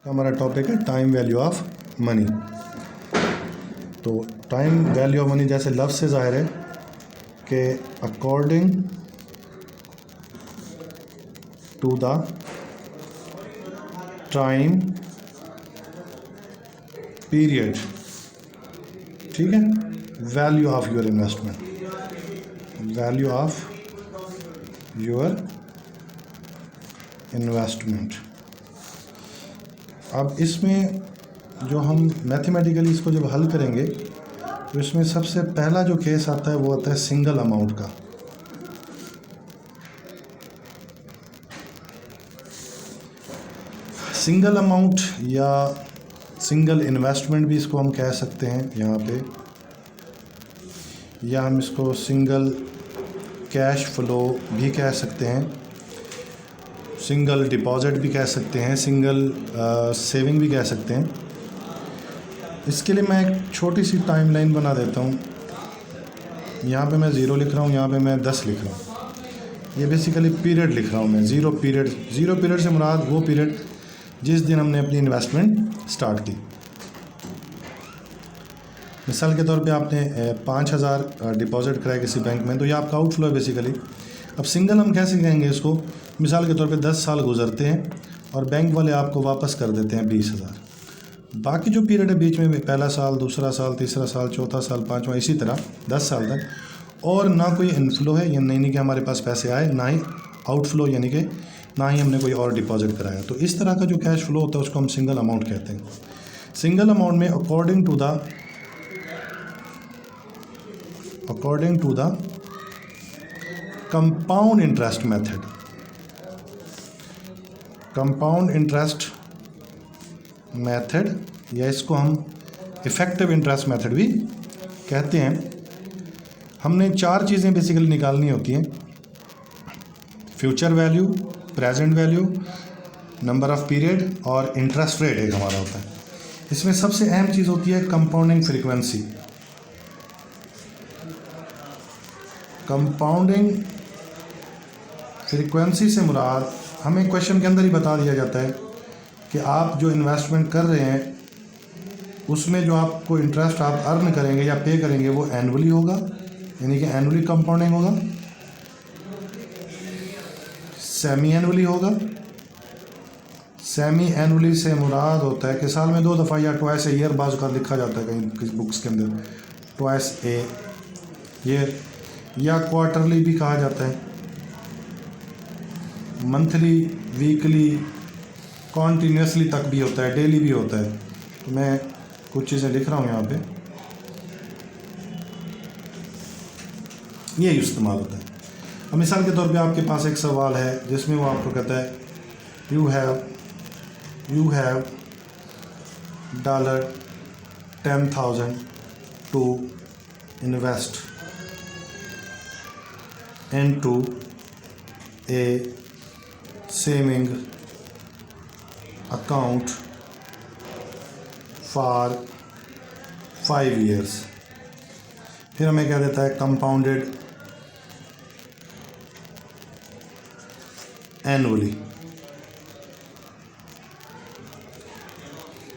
हमारा टॉपिक है time value of money. तो टाइम वैल्यू ऑफ मनी जैसे लफ्ज़ से ज़ाहिर है कि according to the time period, ठीक है, value of your investment, value of your investment. अब इसमें जो हम मैथमेटिकली इसको जब हल करेंगे तो इसमें सबसे पहला जो केस आता है वो आता है सिंगल अमाउंट का। सिंगल अमाउंट या सिंगल इन्वेस्टमेंट भी इसको हम कह सकते हैं यहाँ पे, या हम इसको सिंगल कैश फ्लो भी कह सकते हैं, सिंगल डिपॉजिट भी कह सकते हैं, सिंगल सेविंग भी कह सकते हैं। इसके लिए मैं एक छोटी सी टाइमलाइन बना देता हूँ। यहाँ पे मैं 0 लिख रहा हूँ, यहाँ पे मैं 10 लिख रहा हूँ। ये बेसिकली पीरियड लिख रहा हूँ मैं, ज़ीरो पीरियड से मुराद वो पीरियड जिस दिन हमने अपनी इन्वेस्टमेंट स्टार्ट की। मिसाल के तौर पे आपने 5,000 डिपॉजिट कराया किसी बैंक में, तो ये आपका आउटफ्लो है बेसिकली। अब सिंगल हम कैसे कहेंगे इसको? मिसाल के तौर पे 10 साल गुजरते हैं और बैंक वाले आपको वापस कर देते हैं 20,000। बाकी जो पीरियड है बीच में, पहला साल, दूसरा साल, तीसरा साल, चौथा साल, पाँचवा, इसी तरह 10 साल तक, और ना कोई इनफ्लो है, या नहीं कि हमारे पास पैसे आए, ना ही आउटफ्लो, यानी कि ना ही हमने कोई और डिपॉजिट कराया। तो इस तरह का जो कैश फ्लो होता है उसको हम सिंगल अमाउंट कहते हैं। सिंगल अमाउंट में according to the compound interest method, compound interest method, या इसको हम इफ़ेक्टिव इंटरेस्ट मेथड भी कहते हैं, हमने 4 चीज़ें बेसिकली निकालनी होती हैं: future value, present value, number of period और इंटरेस्ट रेट एक हमारा होता है। इसमें सबसे अहम चीज़ होती है कंपाउंडिंग फ्रीक्वेंसी। कंपाउंडिंग फ्रीक्वेंसी से मुराद हमें क्वेश्चन के अंदर ही बता दिया जाता है कि आप जो इन्वेस्टमेंट कर रहे हैं उसमें जो आपको इंटरेस्ट आप अर्न करेंगे या पे करेंगे वो एनुअली होगा, यानी कि एनुअली कंपाउंडिंग होगा, सेमी एनुअली होगा। सेमी एनुअली से मुराद होता है कि साल में 2 दफ़ा या ट्वाइस ए ईयर बाज़ का लिखा जाता है कहीं किसी बुक्स के अंदर, ट्वाइस ए ईयर, या क्वार्टरली भी कहा जाता है, मंथली, वीकली, कॉन्टीन्यूसली तक भी होता है, डेली भी होता है। तो मैं कुछ चीज़ें लिख रहा हूँ यहाँ पे, ये इस्तेमाल होता है। अब मिसाल के तौर पे आपके पास एक सवाल है जिसमें वो आपको कहता है you have $10,000 to invest into a saving account for 5 years। फिर हमें क्या देता है? Compounded annually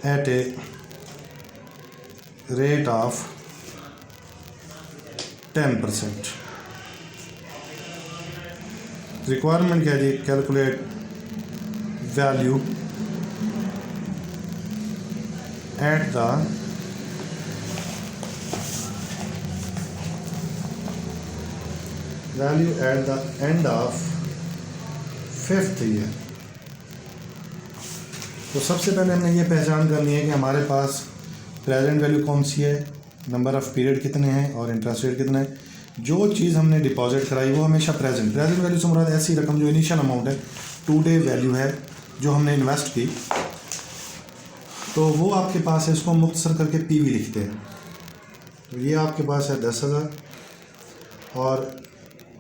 at a rate of 10%। Requirement क्या है जी? Calculate value at the end of 5th year. तो सबसे पहले हमने ये पहचान करनी है कि हमारे पास प्रेजेंट वैल्यू कौन सी है, नंबर ऑफ़ पीरियड कितने हैं और इंटरेस्ट रेट कितना है। जो चीज़ हमने डिपॉजिट कराई वो हमेशा प्रेजेंट वैल्यू से मुराद ऐसी रकम जो इनिशियल अमाउंट है, टुडे वैल्यू है जो हमने इन्वेस्ट की, तो वो आपके पास है। इसको मुख्तसर करके पीवी लिखते हैं। तो ये आपके पास है 10,000, और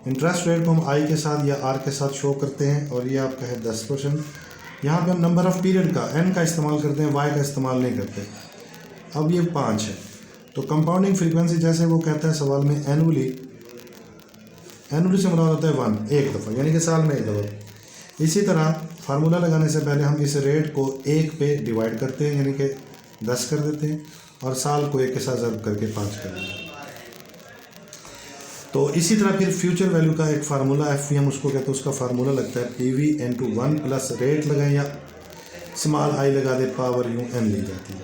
इंटरेस्ट रेट को हम आई के साथ या आर के साथ शो करते हैं, और ये आपका है 10%। यहाँ पे हम नंबर ऑफ़ पीरियड का एन का इस्तेमाल करते हैं, वाई का इस्तेमाल नहीं करते। अब ये 5 है। तो कंपाउंडिंग फ्रीक्वेंसी जैसे वो कहता है सवाल में, एनुअली से मुराद होता है 1, एक दफ़ा, यानी कि साल में एक दफ़ा। इसी तरह फार्मूला लगाने से पहले हम इस रेट को 1 पे डिवाइड करते हैं, यानी कि 10 कर देते हैं, और साल को 1 के साथ ज़ब्त करके 5 कर देते हैं। तो इसी तरह फिर फ्यूचर वैल्यू का एक फार्मूला एफ हम उसको कहते हैं, उसका फार्मूला लगता है P V into 1 plus rate लगाएं या स्मॉल आई लगा दे, पावर यूँ एन ली जाती है,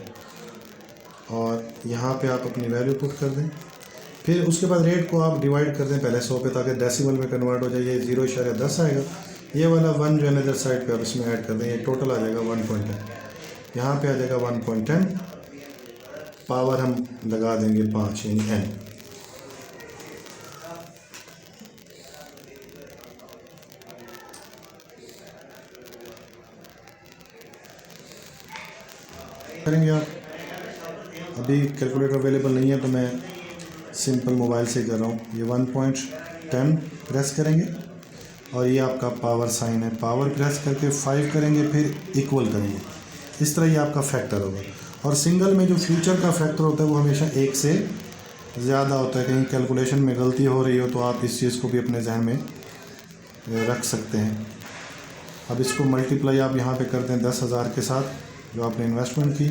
और यहाँ पे आप अपनी वैल्यू पुट कर दें। फिर उसके बाद रेट को आप डिवाइड कर दें पहले 100 पे, ताकि डेसिमल में कन्वर्ट हो जाए। ये 0.10 आएगा, ये वाला 1 जो है नदर साइड पे आप इसमें ऐड कर दें, ये टोटल आ जाएगा 1.10। यहाँ पे आ जाएगा 1.10, पावर हम लगा देंगे 5 यानी n। करेंगे आप, अभी कैलकुलेटर अवेलेबल नहीं है तो मैं सिंपल मोबाइल से कर रहा हूँ। ये 1.10 प्रेस करेंगे और ये आपका पावर साइन है, पावर प्रेस करके 5 करेंगे, फिर इक्वल करेंगे। इस तरह ये आपका फैक्टर होगा। और सिंगल में जो फ्यूचर का फैक्टर होता है वो हमेशा 1 से ज़्यादा होता है। कहीं कैलकुलेशन में गलती हो रही हो तो आप इस चीज़ को भी अपने जहन में रख सकते हैं। अब इसको मल्टीप्लाई आप यहाँ पे करते हैं 10,000 के साथ जो आपने इन्वेस्टमेंट की,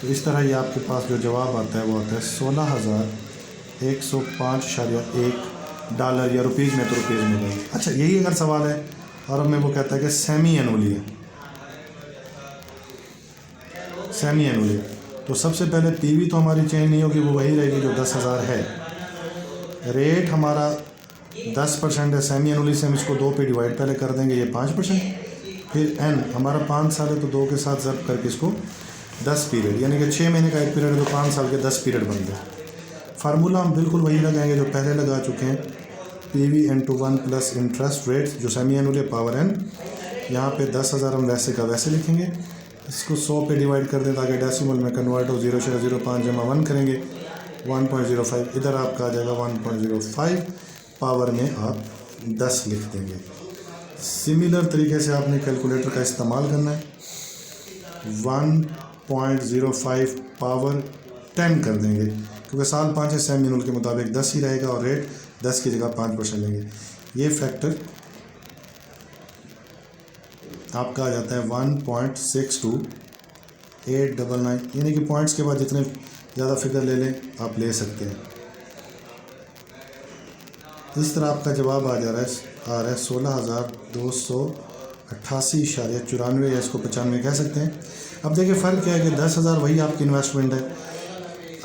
तो इस तरह ये आपके पास जो जवाब आता है वो आता है $16,105.1 या रुपीज़ में, तो रुपीज़ में नहीं। अच्छा, यही अगर सवाल है और हमें वो कहता है कि सेमी एनुअली है, सेमी एनुअली, तो सबसे पहले पीवी तो हमारी चेंज नहीं होगी, वो वही रहेगी जो 10,000 है। रेट हमारा 10% है, सेमी एनुअली से हम इसको 2 पे डिवाइड पहले कर देंगे, ये 5%। फिर एन हमारा 5 साल है तो 2 के साथ ज़ब्त करके इसको 10 पीरियड, यानी कि 6 महीने का एक पीरियड है तो 5 साल के 10 पीरियड बन गए। फार्मूला हम बिल्कुल वही लगाएंगे जो पहले लगा चुके हैं, P V into 1 plus interest rate जो सेमी एनुअल पावर एन। यहाँ पे 10,000 हम वैसे का वैसे लिखेंगे, इसको 100 पे डिवाइड कर दें ताकि डेसिमल में कन्वर्ट हो। 0.05 जमा 1 करेंगे 1.05, इधर आपका आ जाएगा 1.05, पावर में आप 10 लिख देंगे। सिमिलर तरीके से आपने कैलकुलेटर का इस्तेमाल करना है, 1.05 पावर 10 कर देंगे, क्योंकि साल 5 है, सेमी एनुअल के मुताबिक 10 ही रहेगा और रेट 10 की जगह 5% लेंगे। ये फैक्टर आपका आ जाता है 1.62899, यानी कि पॉइंट्स के बाद जितने ज़्यादा फिगर ले लें आप ले सकते हैं। इस तरह आपका जवाब आ रहा है 16,288.94 या इसको 95 कह सकते हैं। अब देखिए फ़र्क क्या है कि 10,000 वही आपकी इन्वेस्टमेंट है।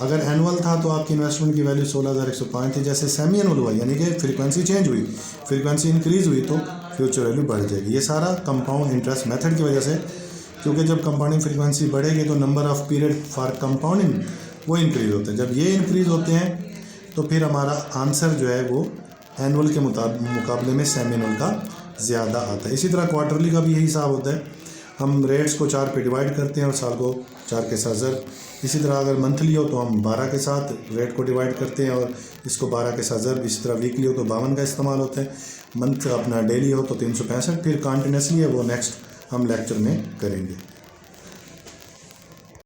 अगर एनुअल था तो आपकी इन्वेस्टमेंट की वैल्यू 16,105 थी। जैसे सेमी एनुअल हुआ यानी कि फ्रीक्वेंसी चेंज हुई, फ्रीक्वेंसी इंक्रीज़ हुई तो फ्यूचर वैल्यू बढ़ जाएगी। ये सारा कंपाउंड इंटरेस्ट मेथड की वजह से, क्योंकि जब कंपाउंडिंग फ्रीक्वेंसी बढ़ेगी तो number of period for compounding वो इंक्रीज़ होते हैं। जब ये इंक्रीज़ होते हैं तो फिर हमारा आंसर जो है वो एनुअल के मुकाबले में सेमी एनुअल का ज़्यादा आता है। इसी तरह क्वार्टरली का भी यही हिसाब होता है, हम रेट्स को 4 पे डिवाइड करते हैं और साल को 4 के साथ ज़ब्त। इसी तरह अगर मंथली हो तो हम 12 के साथ रेट को डिवाइड करते हैं और इसको 12 के साथ ज़ब्त। इसी तरह वीकली हो तो 52 का इस्तेमाल होता है, मंथ अपना डेली हो तो 365, फिर कॉन्टिन्यूसली है वो नेक्स्ट हम लेक्चर में करेंगे।